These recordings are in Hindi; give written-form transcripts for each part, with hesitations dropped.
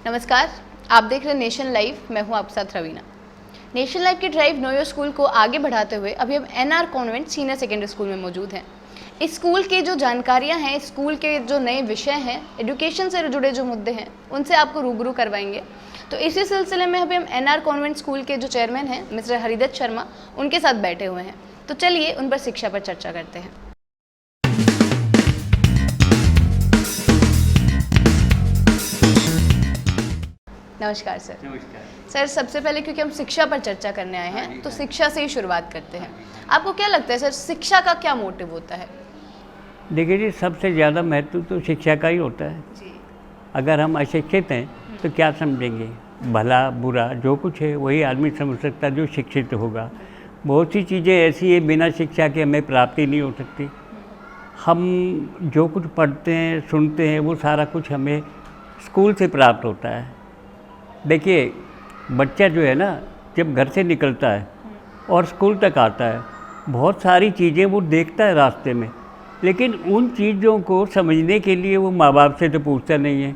नमस्कार, आप देख रहे हैं नेशन लाइव। मैं हूं आपके साथ रवीना। नेशन लाइव की ड्राइव नो योर स्कूल को आगे बढ़ाते हुए अभी हम NR convent senior secondary school में मौजूद हैं। इस स्कूल की जो जानकारियां हैं, स्कूल के जो नए विषय हैं, एजुकेशन से जुड़े जो मुद्दे हैं, उनसे आपको रूबरू करवाएंगे। तो इसी सिलसिले में अभी हम एनआर कॉन्वेंट स्कूल के जो चेयरमैन हैं मिस्टर हरिदत्त शर्मा, उनके साथ बैठे हुए हैं। तो चलिए उन पर शिक्षा पर चर्चा करते हैं। नमस्कार सर। नमस्कार सर, सबसे पहले क्योंकि हम शिक्षा पर चर्चा करने आए हैं तो शिक्षा से ही शुरुआत करते हैं। आपको क्या लगता है सर, शिक्षा का क्या मोटिव होता है? देखिए जी, सबसे ज़्यादा महत्व तो शिक्षा का ही होता है जी। अगर हम अशिक्षित हैं तो क्या समझेंगे? भला बुरा जो कुछ है वही आदमी समझ सकता है जो शिक्षित होगा। बहुत सी चीज़ें ऐसी है बिना शिक्षा के हमें प्राप्ति नहीं हो सकती। हम जो कुछ पढ़ते हैं सुनते हैं वो सारा कुछ हमें स्कूल से प्राप्त होता है। देखिए, बच्चा जो है ना, जब घर से निकलता है और स्कूल तक आता है, बहुत सारी चीज़ें वो देखता है रास्ते में, लेकिन उन चीज़ों को समझने के लिए वो माँ बाप से तो पूछता नहीं है,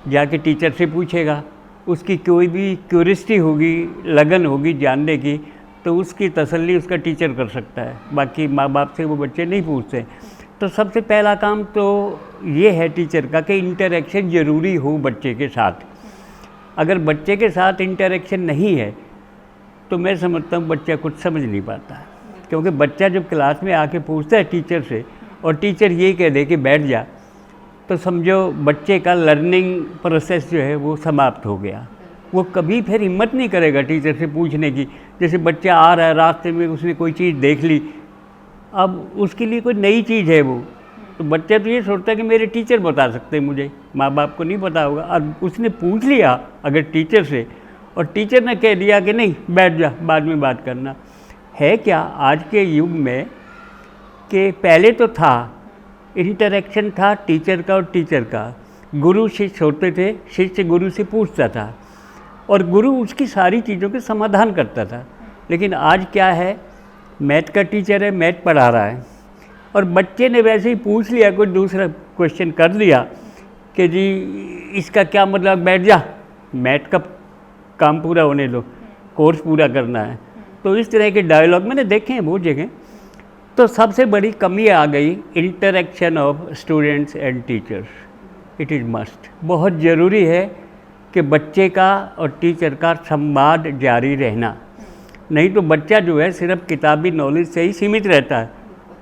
जाके टीचर से पूछेगा। उसकी कोई भी क्यूरियोसिटी होगी, लगन होगी जानने की, तो उसकी तसल्ली उसका टीचर कर सकता है। बाकी माँ बाप से वो बच्चे नहीं पूछते। तो सबसे पहला काम तो ये है टीचर का कि इंटरेक्शन ज़रूरी हो बच्चे के साथ। अगर बच्चे के साथ इंटरेक्शन नहीं है तो मैं समझता हूँ बच्चा कुछ समझ नहीं पाता, क्योंकि बच्चा जब क्लास में आके पूछता है टीचर से और टीचर ये कह दे कि बैठ जा, तो समझो बच्चे का लर्निंग प्रोसेस जो है वो समाप्त हो गया। वो कभी फिर हिम्मत नहीं करेगा टीचर से पूछने की। जैसे बच्चा आ रहा है, रास्ते में उसने कोई चीज़ देख ली, अब उसके लिए कोई नई चीज़ है वो, तो बच्चा तो ये सोचता है कि मेरे टीचर बता सकते हैं मुझे, माँ बाप को नहीं पता होगा। अब उसने पूछ लिया अगर टीचर से और टीचर ने कह दिया कि नहीं बैठ जा, बाद में बात करना, है क्या आज के युग में कि पहले तो था इंटरेक्शन था टीचर का और टीचर का। गुरु शिष्य होते थे, शिष्य गुरु से पूछता था और गुरु उसकी सारी चीज़ों के समाधान करता था। लेकिन आज क्या है, मैथ का टीचर है, मैथ पढ़ा रहा है और बच्चे ने वैसे ही पूछ लिया, कोई दूसरा क्वेश्चन कर दिया कि जी इसका क्या मतलब, बैठ जा, मैथ का काम पूरा होने दो, कोर्स पूरा करना है। तो इस तरह के डायलॉग मैंने देखे हैं बहुत जगह। तो सबसे बड़ी कमी आ गई interaction of students and teachers. It is must, बहुत ज़रूरी है कि बच्चे का और टीचर का संवाद जारी रहना। नहीं तो बच्चा जो है सिर्फ किताबी नॉलेज से ही सीमित रहता है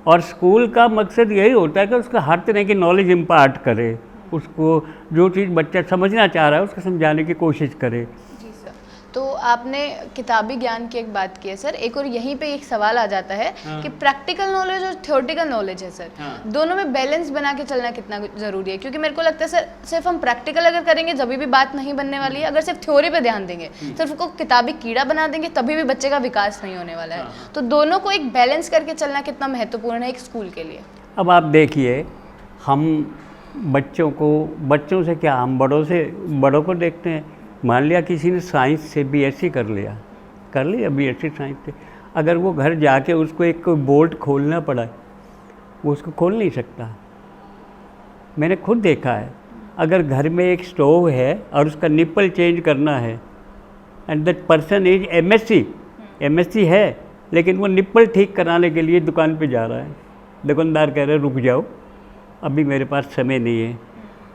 और स्कूल का मकसद यही होता है कि उसका हर तरह की नॉलेज इम्पार्ट करे, उसको जो चीज़ बच्चा समझना चाह रहा है उसको समझाने की कोशिश करे। जी सर, तो आपने किताबी ज्ञान की एक बात की है सर, एक और यहीं पे एक सवाल आ जाता है कि प्रैक्टिकल नॉलेज और थ्योरेटिकल नॉलेज है सर, दोनों में बैलेंस बना के चलना कितना ज़रूरी है? क्योंकि मेरे को लगता है सर, सिर्फ हम प्रैक्टिकल अगर करेंगे तभी भी बात नहीं बनने वाली है। अगर सिर्फ थ्योरी पे ध्यान देंगे, सिर्फ उसको किताबी कीड़ा बना देंगे, तभी भी बच्चे का विकास नहीं होने वाला है। तो दोनों को एक बैलेंस करके चलना कितना महत्वपूर्ण है एक स्कूल के लिए? अब आप देखिए, हम बच्चों से क्या, हम बड़ों को देखते हैं। मान लिया किसी ने साइंस से बीएससी कर लिया बीएससी साइंस से, अगर वो घर जाके उसको एक बोल्ट खोलना पड़ा, वो उसको खोल नहीं सकता। मैंने खुद देखा है, अगर घर में एक स्टोव है और उसका निप्पल चेंज करना है and that person is MSc है, लेकिन वो निप्पल ठीक कराने के लिए दुकान पे जा रहा है। दुकानदार कह रहा है रुक जाओ, अभी मेरे पास समय नहीं है।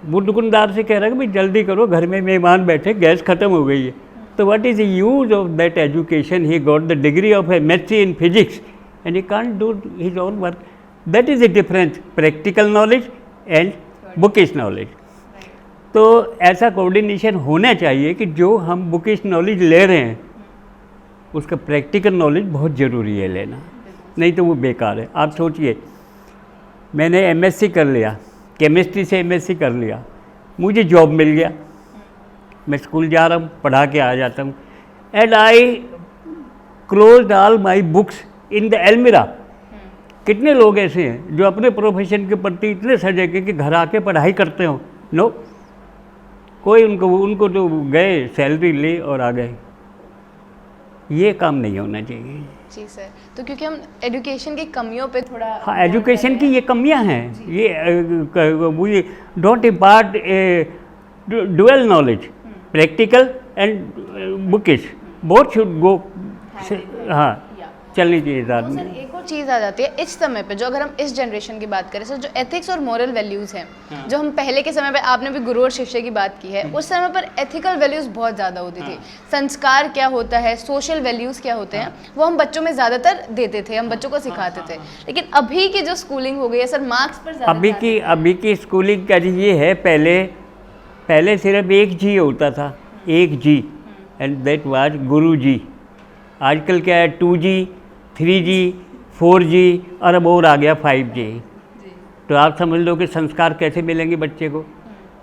वो दुकानदार से कह रहा है कि भाई जल्दी करो, घर में मेहमान बैठे, गैस ख़त्म हो गई है। तो what is the use of that education? He got the degree of MSc in physics and he can't do his own work. That is the difference, practical knowledge and bookish knowledge. तो ऐसा कोऑर्डिनेशन होना चाहिए कि जो हम बुकिश नॉलेज ले रहे हैं उसका प्रैक्टिकल नॉलेज बहुत ज़रूरी है लेना, नहीं तो वो बेकार है। आप सोचिए, मैंने एमएससी कर लिया, केमिस्ट्री से एमएससी कर लिया, मुझे जॉब मिल गया, मैं स्कूल जा रहा हूँ, पढ़ा के आ जाता हूँ, and I closed all my books in the अलमीरा। कितने लोग ऐसे हैं जो अपने प्रोफेशन के प्रति इतने सजग हैं कि घर आके पढ़ाई करते हो? नो, कोई उनको तो गए, सैलरी ले और आ गए। ये काम नहीं होना चाहिए। जी सर, तो क्योंकि हम एजुकेशन की कमियों पे थोड़ा, हाँ, एजुकेशन की ये कमियां हैं। ये don't impart dual knowledge, practical and bookish both should go, हाँ चलनी चाहिए साथ तो में। सर एक और चीज़ आ जाती है इस समय पे, जो अगर हम इस जनरेशन की बात करें सर, जो एथिक्स और मोरल वैल्यूज़ हैं, जो हम पहले के समय पे, आपने भी गुरु और शिष्य की बात की है, उस समय पर एथिकल वैल्यूज़ बहुत ज़्यादा होती थी। संस्कार क्या होता है, सोशल वैल्यूज़ क्या होते हैं, वो हम बच्चों में ज़्यादातर देते थे, हम बच्चों को सिखाते थे। लेकिन अभी की जो स्कूलिंग हो गई है सर, मार्क्स पर ज़्यादा अभी की स्कूलिंग का ये है, पहले सिर्फ एक जी होता था, एक जी, एंड दैट वाज गुरु जी। आजकल क्या है, 2G 3G 4G और अब और आ गया 5G। तो आप समझ लो कि संस्कार कैसे मिलेंगे बच्चे को।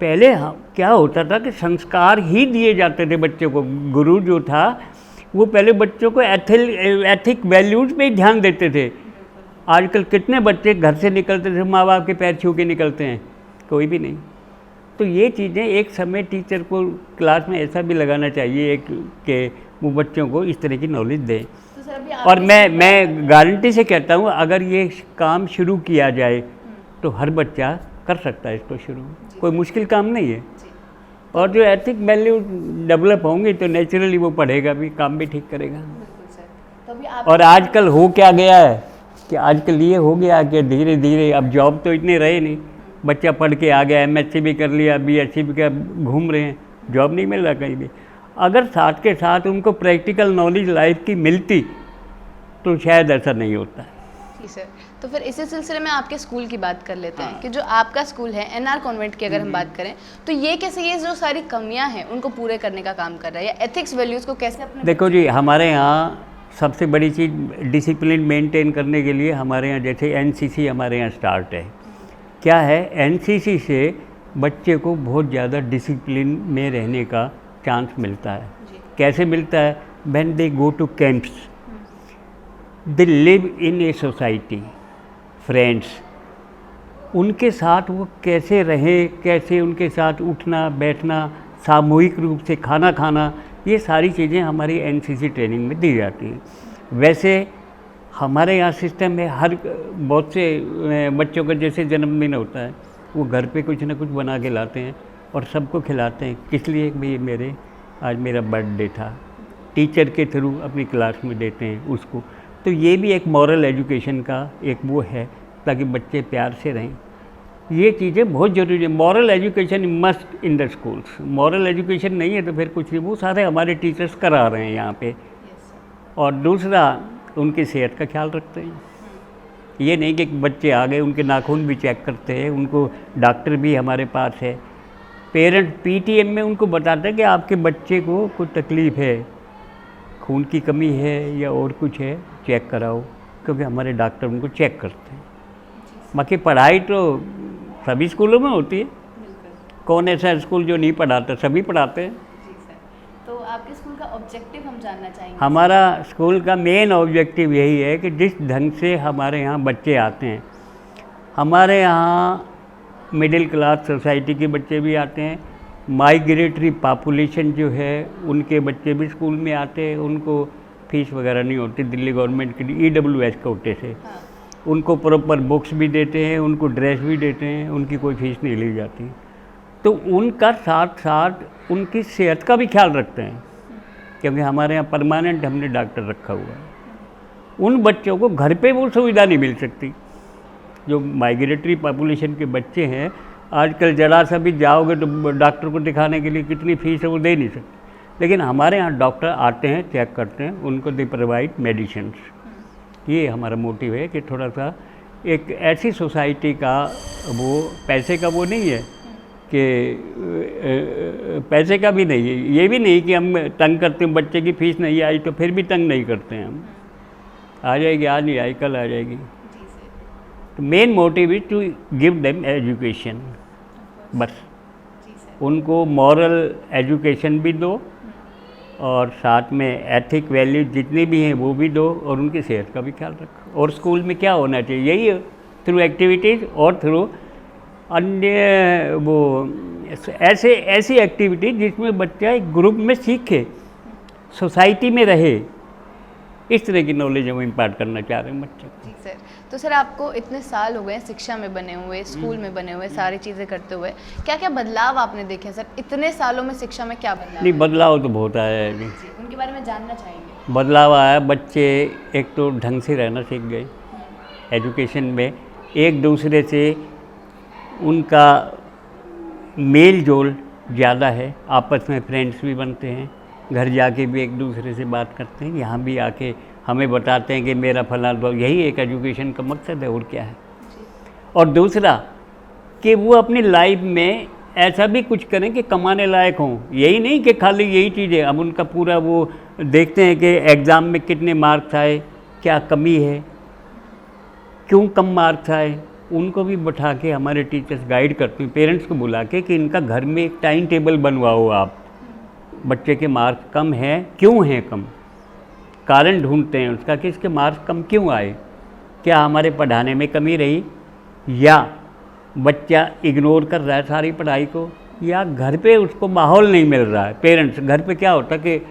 पहले क्या होता था कि संस्कार ही दिए जाते थे बच्चों को। गुरु जो था वो पहले बच्चों को एथिक वैल्यूज़ पे ही ध्यान देते थे। आजकल कितने बच्चे घर से निकलते थे माँ बाप के पैर छू के निकलते हैं, कोई भी नहीं। तो ये चीज़ें एक समय टीचर को क्लास में ऐसा भी लगाना चाहिए कि वो बच्चों को इस तरह की नॉलेज दें। तो सर अभी और मैं गारंटी से कहता हूँ, अगर ये काम शुरू किया जाए तो हर बच्चा कर सकता है इसको शुरू, कोई मुश्किल काम नहीं है। और जो एथिक वैल्यू डेवलप होंगे तो नेचुरली वो पढ़ेगा भी, काम भी ठीक करेगा। तो अभी आप और आजकल हो क्या गया है कि आजकल ये हो गया कि धीरे धीरे अब जॉब तो इतने रहे नहीं, बच्चा पढ़ के आ गया, MSc भी कर लिया, BSc भी कर, घूम रहे हैं, जॉब नहीं मिल रहा कहीं भी। अगर साथ के साथ उनको प्रैक्टिकल नॉलेज लाइफ की मिलती तो शायद ऐसा नहीं होता। जी सर, तो फिर इसी सिलसिले में आपके स्कूल की बात कर लेते हैं कि जो आपका स्कूल है NR कॉन्वेंट की अगर हम बात करें तो ये कैसे, ये जो सारी कमियां हैं उनको पूरे करने का काम कर रहा है, या एथिक्स वैल्यूज़ को कैसे अपने देखो जी, हमारे यहाँ सबसे बड़ी चीज़ डिसिप्लिन मेंटेन करने के लिए हमारे यहाँ जैसे NCC हमारे यहाँ स्टार्ट है। क्या है, NCC से बच्चे को बहुत ज़्यादा डिसिप्लिन में रहने का चांस मिलता है। कैसे मिलता है? When they go to camps, they live in a society, friends, उनके साथ वो कैसे रहें, कैसे उनके साथ उठना बैठना, सामूहिक रूप से खाना खाना, ये सारी चीज़ें हमारी NCC ट्रेनिंग में दी जाती हैं। वैसे हमारे यहाँ सिस्टम में हर बहुत से बच्चों का जैसे जन्मदिन होता है, वो घर पे कुछ ना कुछ बना के लाते हैं और सबको खिलाते हैं। किस लिए? भाई आज मेरा बर्थडे था, टीचर के थ्रू अपनी क्लास में देते हैं उसको। तो ये भी एक मॉरल एजुकेशन का एक वो है, ताकि बच्चे प्यार से रहें। ये चीज़ें बहुत ज़रूरी है। Moral education must in the schools. Moral education नहीं है तो फिर कुछ नहीं, वो सारे हमारे टीचर्स करा रहे हैं यहाँ पे। और दूसरा, उनकी सेहत का ख्याल रखते हैं। ये नहीं कि बच्चे आ गए उनके नाखून भी चेक करते हैं, उनको डॉक्टर भी हमारे पास है। पेरेंट PTM में उनको बताते हैं कि आपके बच्चे को कोई तकलीफ़ है, खून की कमी है या और कुछ है, चेक कराओ, क्योंकि हमारे डॉक्टर उनको चेक करते हैं। बाकी पढ़ाई तो सभी स्कूलों में होती है, कौन ऐसा स्कूल जो नहीं पढ़ाता, सभी पढ़ाते हैं। जी सर, तो आपके स्कूल का ऑब्जेक्टिव हम जानना चाहेंगे। हमारा स्कूल का मेन ऑब्जेक्टिव यही है कि जिस ढंग से हमारे यहाँ बच्चे आते हैं, हमारे यहाँ मिडिल क्लास सोसाइटी के बच्चे भी आते हैं, माइग्रेटरी पॉपुलेशन जो है उनके बच्चे भी स्कूल में आते हैं। उनको फीस वगैरह नहीं होती दिल्ली गवर्नमेंट के EWS कोटे से। उनको प्रॉपर बुक्स भी देते हैं, उनको ड्रेस भी देते हैं, उनकी कोई फीस नहीं ली जाती। तो उनका साथ साथ उनकी सेहत का भी ख्याल रखते हैं, क्योंकि हमारे यहाँ परमानेंट हमने डॉक्टर रखा हुआ है। उन बच्चों को घर पे वो सुविधा नहीं मिल सकती। जो माइग्रेटरी पॉपुलेशन के बच्चे हैं, आजकल ज़रा सा भी जाओगे तो डॉक्टर को दिखाने के लिए कितनी फ़ीस है वो दे नहीं सकते। लेकिन हमारे यहाँ डॉक्टर आते हैं, चेक करते हैं, उनको दे प्रोवाइड मेडिसिन्स। ये हमारा मोटिव है कि थोड़ा सा एक ऐसी सोसाइटी का वो पैसे का वो नहीं है कि पैसे का भी नहीं है, ये भी नहीं कि हम तंग करते हैं, बच्चे की फ़ीस नहीं आई तो फिर भी तंग नहीं करते हैं हम। आ जाएगी, आज नहीं आई कल आ जाएगी। तो main motive is to give them education, बस। उनको मॉरल एजुकेशन भी दो और साथ में एथिक वैल्यू जितनी भी हैं वो भी दो, और उनकी सेहत का भी ख्याल रखो। और स्कूल में क्या होना चाहिए, यही है, थ्रू एक्टिविटीज़ और थ्रू अन्य वो ऐसी एक्टिविटी जिसमें बच्चा एक ग्रुप में सीखे, सोसाइटी में रहे, इस तरह की नॉलेज हम इम्पार्ट करना चाह रहे हैं बच्चों को। जी सर। तो सर आपको इतने साल हो गए हैं शिक्षा में बने हुए, स्कूल में बने हुए, सारी चीज़ें करते हुए, क्या क्या बदलाव आपने देखे सर? इतने सालों में शिक्षा में क्या बदलाव नहीं, आया? बदलाव तो बहुत आया है जी। उनके बारे में जानना चाहेंगे। बदलाव आया, बच्चे एक तो ढंग से रहना सीख गए, एजुकेशन में एक दूसरे से उनका मेल जोल ज़्यादा है, आपस में फ्रेंड्स भी बनते हैं, घर जाके भी एक दूसरे से बात करते हैं, यहाँ भी आके हमें बताते हैं कि मेरा फलां दोस्त, यही एक एजुकेशन का मकसद है और क्या है। और दूसरा कि वो अपनी लाइफ में ऐसा भी कुछ करें कि कमाने लायक हों, यही नहीं कि खाली यही चीज़ें। अब उनका पूरा वो देखते हैं कि एग्ज़ाम में कितने मार्क्स आए, क्या कमी है, क्यों कम मार्क्स आए, उनको भी बैठा के हमारे टीचर्स गाइड करते हैं, पेरेंट्स को बुला के कि इनका घर में एक टाइम टेबल बनवाओ आप, बच्चे के मार्क्स कम हैं, क्यों हैं कम, कारण ढूंढते हैं उसका कि इसके मार्क्स कम क्यों आए, क्या हमारे पढ़ाने में कमी रही, या बच्चा इग्नोर कर रहा है सारी पढ़ाई को, या घर पे उसको माहौल नहीं मिल रहा है। पेरेंट्स घर पे क्या होता है कि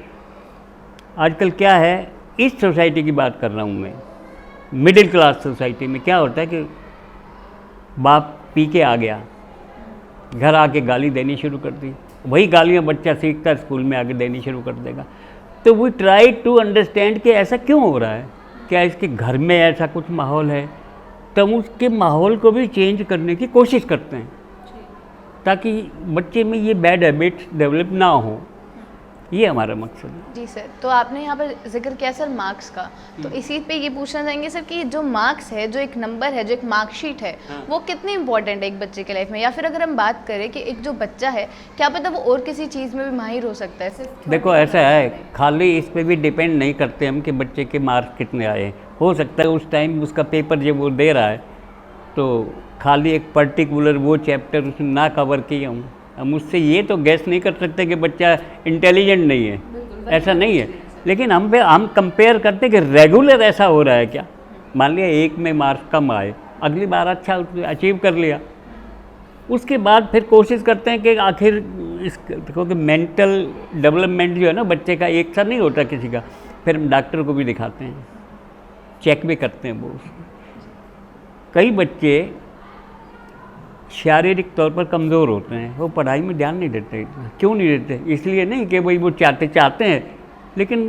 आजकल क्या है, इस सोसाइटी की बात कर रहा हूँ मैं, मिडिल क्लास सोसाइटी में क्या होता है कि बाप पी के आ गया, घर आके गाली देनी शुरू कर दी, वही गालियाँ बच्चा सीखता स्कूल में आके देनी शुरू कर देगा। तो वी ट्राई टू अंडरस्टैंड कि ऐसा क्यों हो रहा है, क्या इसके घर में ऐसा कुछ माहौल है, तो हम उसके माहौल को भी चेंज करने की कोशिश करते हैं ताकि बच्चे में ये बैड हैबिट्स डेवलप ना हो, ये हमारा मकसद है। जी सर। तो आपने यहाँ पर जिक्र किया सर मार्क्स का, तो इसी पे ये पूछना चाहेंगे सर कि जो मार्क्स है, जो एक नंबर है, जो एक मार्कशीट है, वो कितनी इंपॉर्टेंट है एक बच्चे के लाइफ में? या फिर अगर हम बात करें कि एक जो बच्चा है, क्या पता वो और किसी चीज़ में भी माहिर हो सकता है? सिर्फ देखो ऐसा है, खाली इस पे भी डिपेंड नहीं करते हम कि बच्चे के मार्क्स कितने आए। हो सकता है उस टाइम उसका पेपर जब वो दे रहा है तो खाली एक पर्टिकुलर वो चैप्टर उसने ना कवर किया हूँ, हम उससे ये तो गैस नहीं कर सकते कि बच्चा इंटेलिजेंट नहीं है, ऐसा नहीं है। लेकिन हम कंपेयर करते हैं कि रेगुलर ऐसा हो रहा है क्या। मान लिया एक में मार्क्स कम आए, अगली बार अच्छा अचीव कर लिया, उसके बाद फिर कोशिश करते हैं कि आखिर इस क्योंकि मेंटल डेवलपमेंट जो है ना बच्चे का एक सा नहीं होता किसी का, फिर हम डॉक्टर को भी दिखाते हैं, चेक भी करते हैं वो। कई बच्चे शारीरिक तौर पर कमज़ोर होते हैं, वो पढ़ाई में ध्यान नहीं देते। क्यों नहीं देते? इसलिए नहीं कि भाई वो चाहते हैं, लेकिन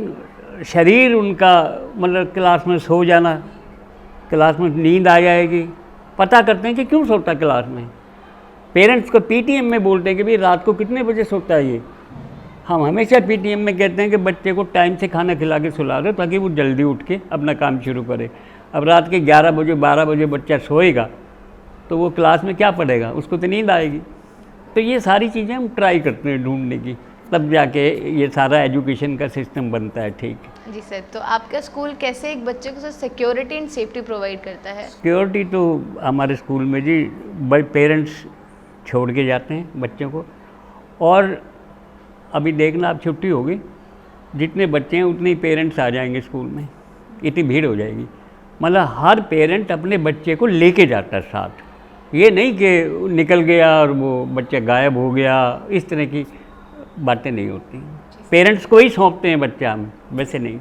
शरीर उनका मतलब क्लास में सो जाना, क्लास में नींद आ जाएगी, पता करते हैं कि क्यों सोता क्लास में। पेरेंट्स को पीटीएम में बोलते हैं कि भाई रात को कितने बजे सोता है ये। हम हमेशा पीटीएम में कहते हैं कि बच्चे को टाइम से खाना खिला के सुला दो ताकि वो जल्दी उठ के अपना काम शुरू करे। अब रात के 11 बजे 12 बजे बच्चा सोएगा तो वो क्लास में क्या पढ़ेगा, उसको तो नींद आएगी। तो ये सारी चीज़ें हम ट्राई करते हैं ढूंढने की, तब जाके ये सारा एजुकेशन का सिस्टम बनता है। ठीक जी सर। तो आपका स्कूल कैसे एक बच्चे को सिक्योरिटी एंड सेफ्टी प्रोवाइड करता है? सिक्योरिटी तो हमारे स्कूल में जी पेरेंट्स छोड़ के जाते हैं बच्चों को, और अभी देखना आप छुट्टी होगी, जितने बच्चे हैं उतने ही पेरेंट्स आ जाएंगे स्कूल में, इतनी भीड़ हो जाएगी। मतलब हर पेरेंट अपने बच्चे को लेके जाता है साथ, ये नहीं कि निकल गया और वो बच्चा गायब हो गया, इस तरह की बातें नहीं होती। पेरेंट्स को ही सौंपते हैं बच्चा, हम वैसे नहीं।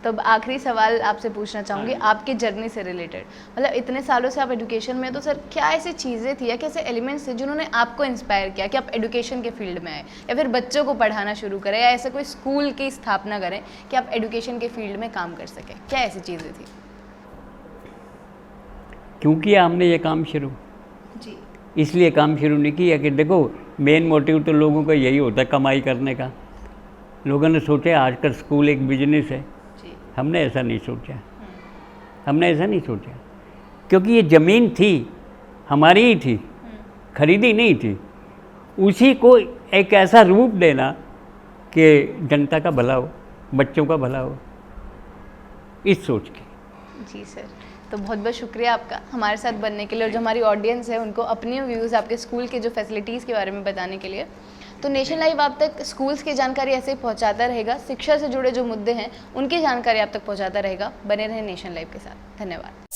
तो अब आखिरी सवाल आपसे पूछना चाहूँगी आपकी जर्नी से रिलेटेड, मतलब इतने सालों से आप एजुकेशन में, तो सर क्या ऐसी चीज़ें थी या कैसे एलिमेंट्स थे जिन्होंने आपको इंस्पायर किया कि आप एजुकेशन के फील्ड में आए, या फिर बच्चों को पढ़ाना शुरू करें, या ऐसा कोई स्कूल की स्थापना करें कि आप एजुकेशन के फील्ड में काम कर सकें? क्या ऐसी चीज़ें थी? क्यों किया हमने ये काम शुरू? जी। इसलिए काम शुरू नहीं किया कि देखो मेन मोटिव तो लोगों का यही होता है कमाई करने का। लोगों ने सोचा आजकल स्कूल एक बिजनेस है, हमने ऐसा नहीं सोचा, हमने ऐसा नहीं सोचा, क्योंकि ये ज़मीन थी हमारी ही थी, खरीदी नहीं थी। उसी को एक ऐसा रूप देना कि जनता का भला हो, बच्चों का भला हो, इस सोच के। जी सर। तो बहुत बहुत शुक्रिया आपका हमारे साथ बनने के लिए, और जो हमारी ऑडियंस है उनको अपने व्यूज़ आपके स्कूल के जो फैसिलिटीज़ के बारे में बताने के लिए। तो नेशन लाइव आप तक स्कूल्स की जानकारी ऐसे ही पहुंचाता रहेगा, शिक्षा से जुड़े जो मुद्दे हैं उनकी जानकारी आप तक पहुंचाता रहेगा। बने रहें नेशन लाइव के साथ। धन्यवाद।